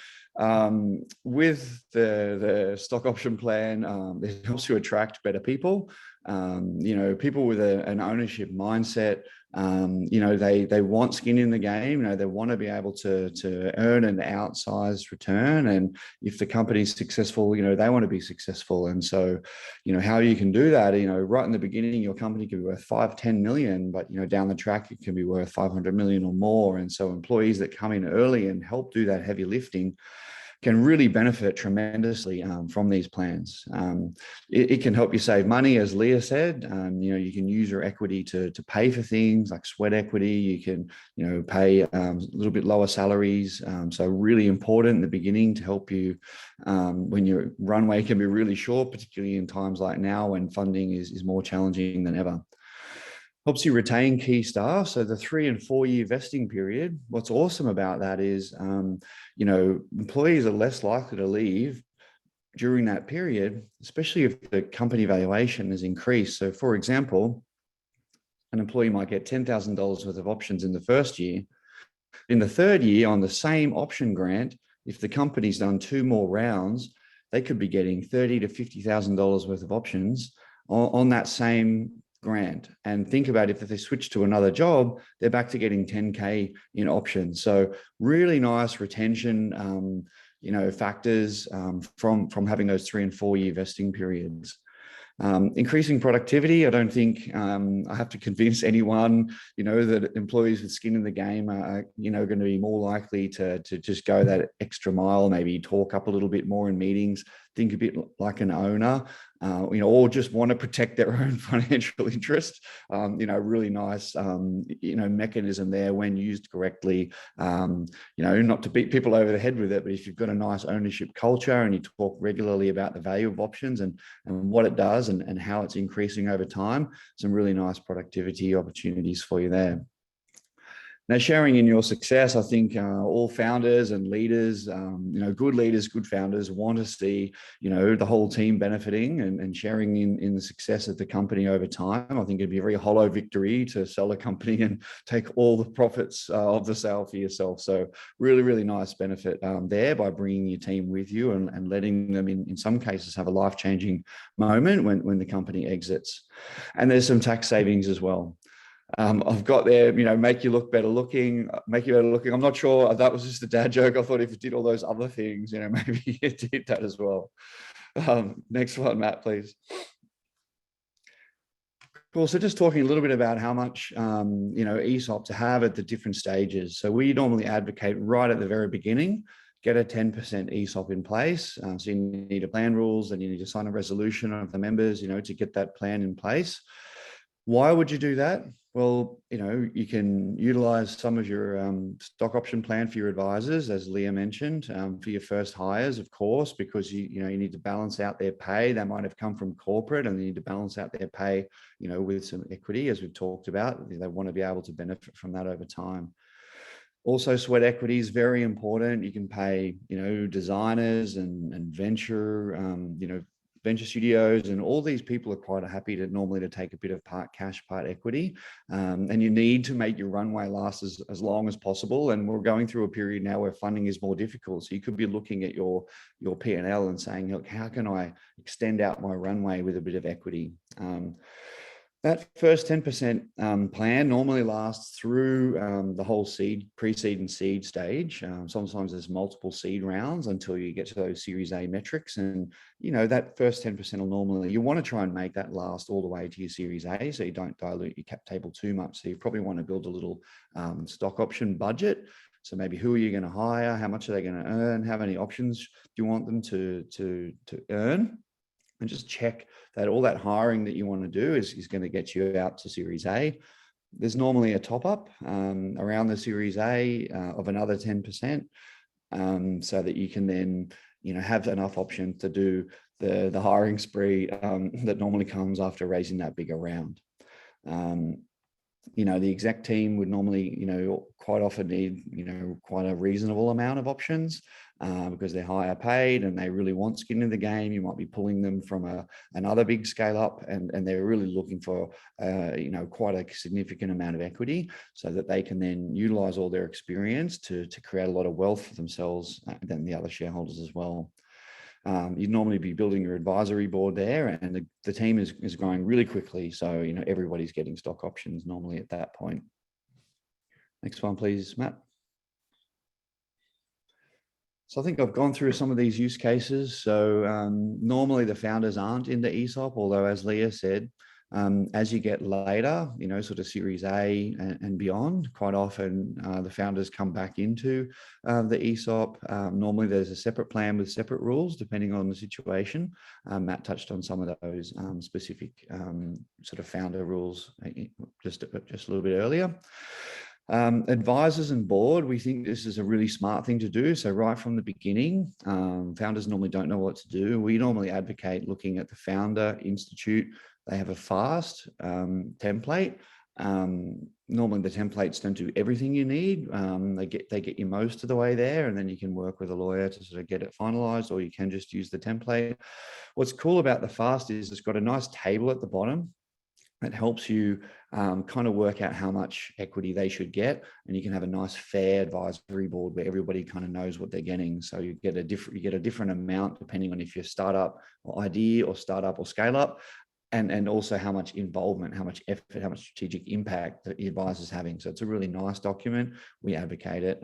C: with the stock option plan, it helps you attract better people. People with an ownership mindset. They want skin in the game. They want to be able to earn an outsized return. And if the company's successful, they want to be successful. And so, how you can do that, right in the beginning, your company can be worth 5-10 million, but, down the track, it can be worth 500 million or more. And so employees that come in early and help do that heavy lifting can really benefit tremendously from these plans. It can help you save money, as Leah said. You can use your equity to pay for things like sweat equity. You can, pay a little bit lower salaries. So really important in the beginning to help you when your runway can be really short, particularly in times like now when funding is more challenging than ever. Helps you retain key staff. So the 3 and 4 year vesting period, what's awesome about that is, employees are less likely to leave during that period, especially if the company valuation has increased. So for example, an employee might get $10,000 worth of options in the first year. In the third year, on the same option grant, if the company's done 2 more rounds, they could be getting $30,000 to $50,000 worth of options on that same grant. And think about if they switch to another job, they're back to getting 10K in options. So really nice retention, factors from having those 3 and 4 year vesting periods. Increasing productivity. I don't think I have to convince anyone, that employees with skin in the game are, going to be more likely to just go that extra mile, maybe talk up a little bit more in meetings, think a bit like an owner, or just want to protect their own financial interest. Really nice, mechanism there when used correctly. Not to beat people over the head with it, but if you've got a nice ownership culture and you talk regularly about the value of options and what it does and how it's increasing over time, some really nice productivity opportunities for you there. Now, sharing in your success, I think all founders and leaders, good leaders, good founders want to see, the whole team benefiting and sharing in the success of the company over time. I think it'd be a very hollow victory to sell a company and take all the profits of the sale for yourself. So really, really nice benefit there by bringing your team with you and letting them, in some cases, have a life-changing moment when the company exits. And there's some tax savings as well. I've got there, make you look better looking, I'm not sure that was just a dad joke. I thought if you did all those other things, maybe you did that as well. Next one, Matt, please. Cool. So just talking a little bit about how much, ESOP to have at the different stages. So we normally advocate right at the very beginning, get a 10% ESOP in place. So you need a plan rules and you need to sign a resolution of the members, to get that plan in place. Why would you do that? Well, you can utilize some of your stock option plan for your advisors, as Leah mentioned, for your first hires, of course, because you need to balance out their pay. They might have come from corporate and they need to balance out their pay, with some equity, as we've talked about. They want to be able to benefit from that over time. Also, sweat equity is very important. You can pay, designers and venture studios, and all these people are quite happy to normally take a bit of part cash, part equity. And you need to make your runway last as long as possible. And we're going through a period now where funding is more difficult. So you could be looking at your P&L and saying, look, how can I extend out my runway with a bit of equity? That first 10% plan normally lasts through the whole pre-seed and seed stage. Sometimes there's multiple seed rounds until you get to those Series A metrics. And, that first 10% will normally, you want to try and make that last all the way to your Series A so you don't dilute your cap table too much. So you probably want to build a little stock option budget. So maybe who are you going to hire? How much are they going to earn? How many options do you want them to earn? And just check that all that hiring that you want to do is going to get you out to Series A. There's normally a top up around the Series A of another 10%, so that you can then have enough options to do the hiring spree that normally comes after raising that bigger round. The exec team would normally, quite often need, quite a reasonable amount of options because they're higher paid and they really want skin in the game. You might be pulling them from another big scale up and they're really looking for, quite a significant amount of equity so that they can then utilize all their experience to create a lot of wealth for themselves and the other shareholders as well. You'd normally be building your advisory board there and the team is growing really quickly. So, everybody's getting stock options normally at that point. Next one, please, Matt. So I think I've gone through some of these use cases. So normally the founders aren't in the ESOP, although as Leah said, as you get later, sort of Series A and beyond, quite often the founders come back into the ESOP. Normally there's a separate plan with separate rules depending on the situation. Matt touched on some of those specific sort of founder rules just a little bit earlier. Advisors and board, we think this is a really smart thing to do. So right from the beginning, founders normally don't know what to do. We normally advocate looking at the founder institute. They have a FAST template. Normally the templates don't do everything you need. They get you most of the way there, and then you can work with a lawyer to sort of get it finalized, or you can just use the template. What's cool about the FAST is it's got a nice table at the bottom that helps you kind of work out how much equity they should get, and you can have a nice fair advisory board where everybody kind of knows what they're getting. So you get a different amount depending on if you're startup or idea or startup or scale up, and also how much involvement, how much effort, how much strategic impact that the advisor's having. So it's a really nice document. We advocate it.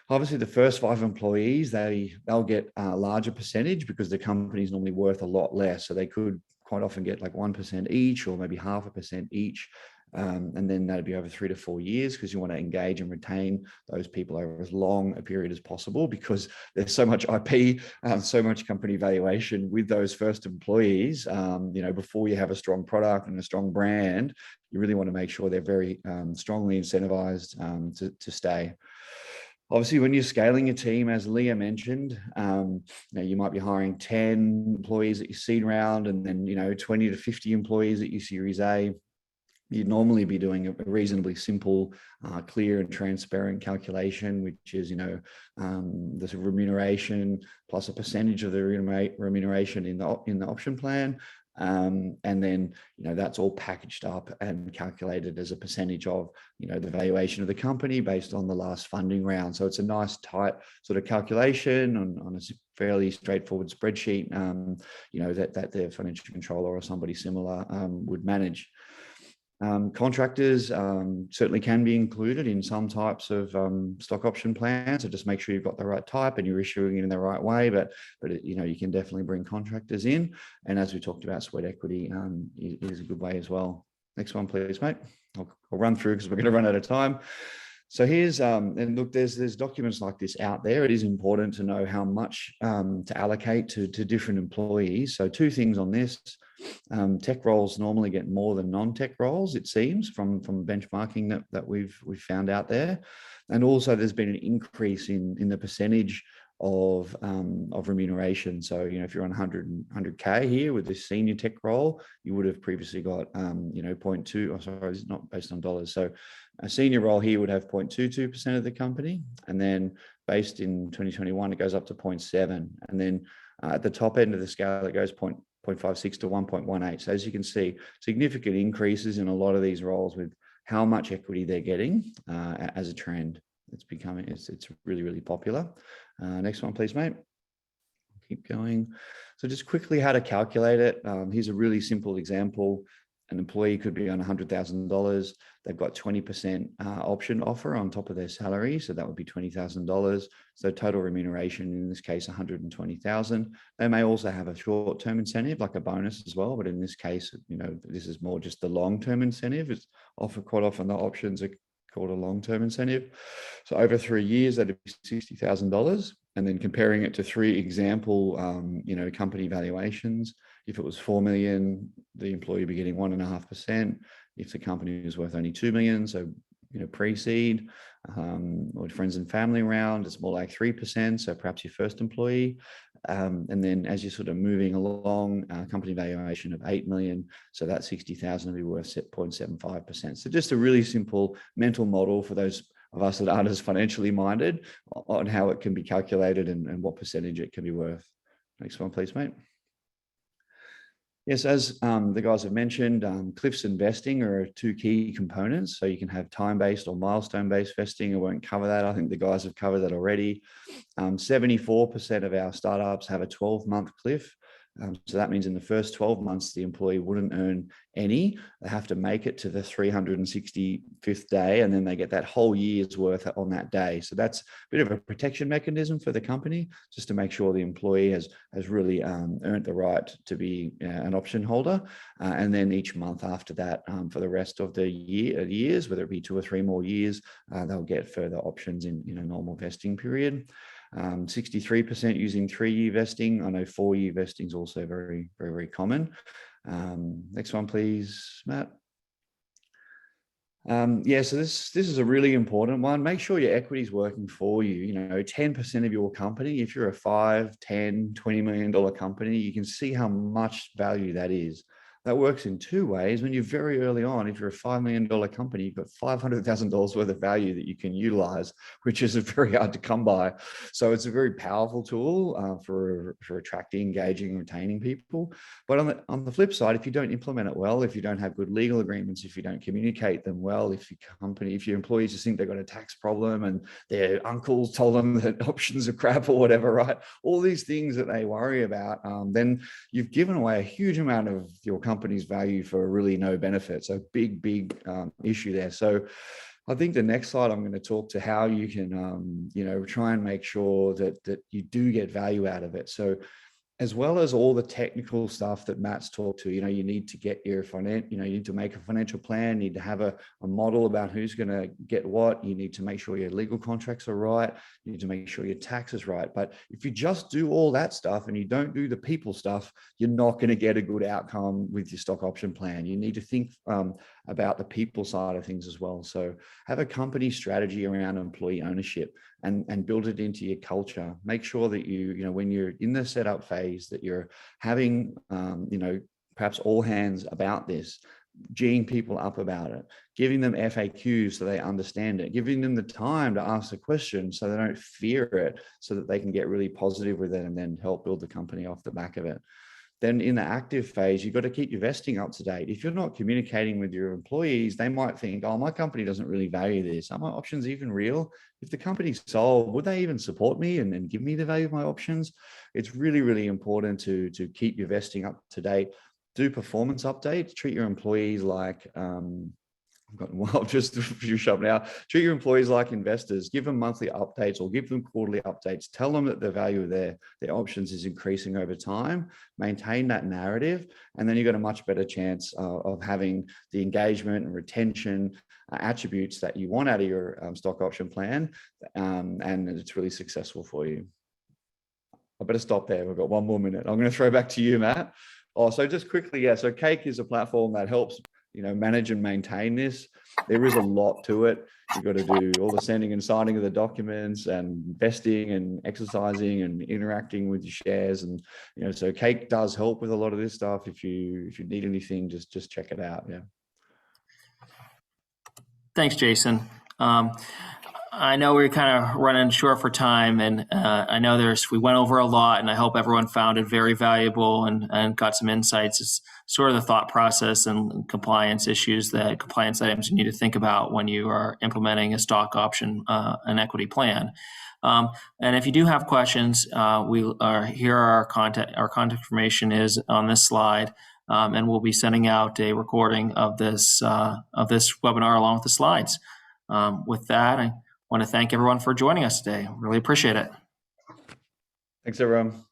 C: Obviously, the first 5 employees, they'll get a larger percentage because the company's normally worth a lot less. So they could quite often get like 1% each or maybe 0.5% each. And then that'd be over 3 to 4 years because you want to engage and retain those people over as long a period as possible because there's so much IP, so much company valuation with those first employees. Before you have a strong product and a strong brand, you really want to make sure they're very strongly incentivized to stay. Obviously, when you're scaling your team, as Leah mentioned, you might be hiring 10 employees at your seed round and then, 20 to 50 employees at your Series A. You'd normally be doing a reasonably simple, clear and transparent calculation, which is, the remuneration plus a percentage of the remuneration in the option plan. And then, that's all packaged up and calculated as a percentage of, the valuation of the company based on the last funding round. So it's a nice tight sort of calculation on a fairly straightforward spreadsheet, that the financial controller or somebody similar would manage. Contractors certainly can be included in some types of stock option plans. So just make sure you've got the right type and you're issuing it in the right way. But you can definitely bring contractors in. And as we talked about, sweat equity is a good way as well. Next one, please, mate. I'll run through because we're going to run out of time. So here's, and look, there's documents like this out there. It is important to know how much to allocate to different employees. So 2 things on this. Tech roles normally get more than non-tech roles, it seems, from benchmarking that we've found out there. And also there's been an increase in the percentage of remuneration. So, if you're on 100K here with this senior tech role, you would have previously got, 0.2, oh, sorry, it's not based on dollars. So a senior role here would have 0.22% of the company. And then based in 2021, it goes up to 0.7. And then at the top end of the scale, it goes 0.56 to 1.18. So as you can see, significant increases in a lot of these roles with how much equity they're getting as a trend. It's really, really popular. Next one, please, mate. Keep going. So just quickly how to calculate it. Here's a really simple example. an employee could be on $100,000. They've got 20% option offer on top of their salary. So that would be $20,000. So total remuneration, in this case, $120,000. They may also have a short-term incentive, like a bonus as well. But in this case, this is more just the long-term incentive. It's quite often the options are called a long-term incentive. So over 3 years, that'd be $60,000. And then comparing it to 3 example, company valuations. If it was 4 million, the employee would be getting 1.5%. If the company was worth only 2 million, so pre-seed or friends and family round, it's more like 3%. So perhaps your first employee. And then as you're sort of moving along, company valuation of 8 million, so that 60,000 will be worth 0.75%. So just a really simple mental model for those of us that aren't as financially minded on how it can be calculated and what percentage it can be worth. Next one, please, mate. Yes, as the guys have mentioned, cliffs and vesting are 2 key components. So you can have time-based or milestone-based vesting. I won't cover that. I think the guys have covered that already. 74% of our startups have a 12-month cliff. So that means in the first 12 months, the employee wouldn't earn any. They have to make it to the 365th day, and then they get that whole year's worth on that day. So that's a bit of a protection mechanism for the company, just to make sure the employee has really earned the right to be an option holder. And then each month after that, for the rest of the years, whether it be 2 or 3 more years, they'll get further options in a normal vesting period. 63% using 3-year vesting. I know 4-year vesting is also very, very, very common. Next one, please, Matt. So this is a really important one. Make sure your equity is working for you. 10% of your company, if you're a 5, 10, $20 million company, you can see how much value that is. That works in 2 ways. When you're very early on, if you're a $5 million company, you've got $500,000 worth of value that you can utilize, which is very hard to come by. So it's a very powerful tool for attracting, engaging, and retaining people. But on the flip side, if you don't implement it well, if you don't have good legal agreements, if you don't communicate them well, if your employees just think they've got a tax problem and their uncles told them that options are crap or whatever, right? All these things that they worry about, then you've given away a huge amount of your company's value for really no benefit. So big issue there. So I think the next slide, I'm going to talk to how you can, try and make sure that you do get value out of it. So as well as all the technical stuff that Matt's talked to, you need to get your you need to make a financial plan, you need to have a model about who's going to get what, you need to make sure your legal contracts are right, you need to make sure your tax is right. But if you just do all that stuff and you don't do the people stuff, you're not going to get a good outcome with your stock option plan. You need to think about the people side of things as well. So have a company strategy around employee ownership and build it into your culture. Make sure that when you're in the setup phase, that you're having, perhaps all hands about this, geeing people up about it, giving them FAQs so they understand it, giving them the time to ask the question so they don't fear it, so that they can get really positive with it and then help build the company off the back of it. Then in the active phase, you've got to keep your vesting up to date. If you're not communicating with your employees, they might think, oh, my company doesn't really value this. Are my options even real? If the company's sold, would they even support me and give me the value of my options? It's really, really important to keep your vesting up to date. Do performance updates. Treat your employees like, I've just finished up now. Treat your employees like investors. Give them monthly updates or give them quarterly updates. Tell them that the value of their options is increasing over time. Maintain that narrative, and then you've got a much better chance of having the engagement and retention attributes that you want out of your stock option plan, and it's really successful for you. I better stop there. We've got 1 more minute. I'm going to throw back to you, Matt. So just quickly, so Cake is a platform that helps manage and maintain this. There is a lot to it. You've got to do all the sending and signing of the documents and vesting and exercising and interacting with your shares. And, so Cake does help with a lot of this stuff. If you need anything, just check it out. Yeah.
A: Thanks, Jason. I know we're kind of running short for time, and I know we went over a lot, and I hope everyone found it very valuable and got some insights. It's sort of the thought process and compliance items you need to think about when you are implementing a stock option, an equity plan. And if you do have questions, our contact information is on this slide. and we'll be sending out a recording of this webinar along with the slides. With that, I want to thank everyone for joining us today. Really appreciate it.
C: Thanks, everyone.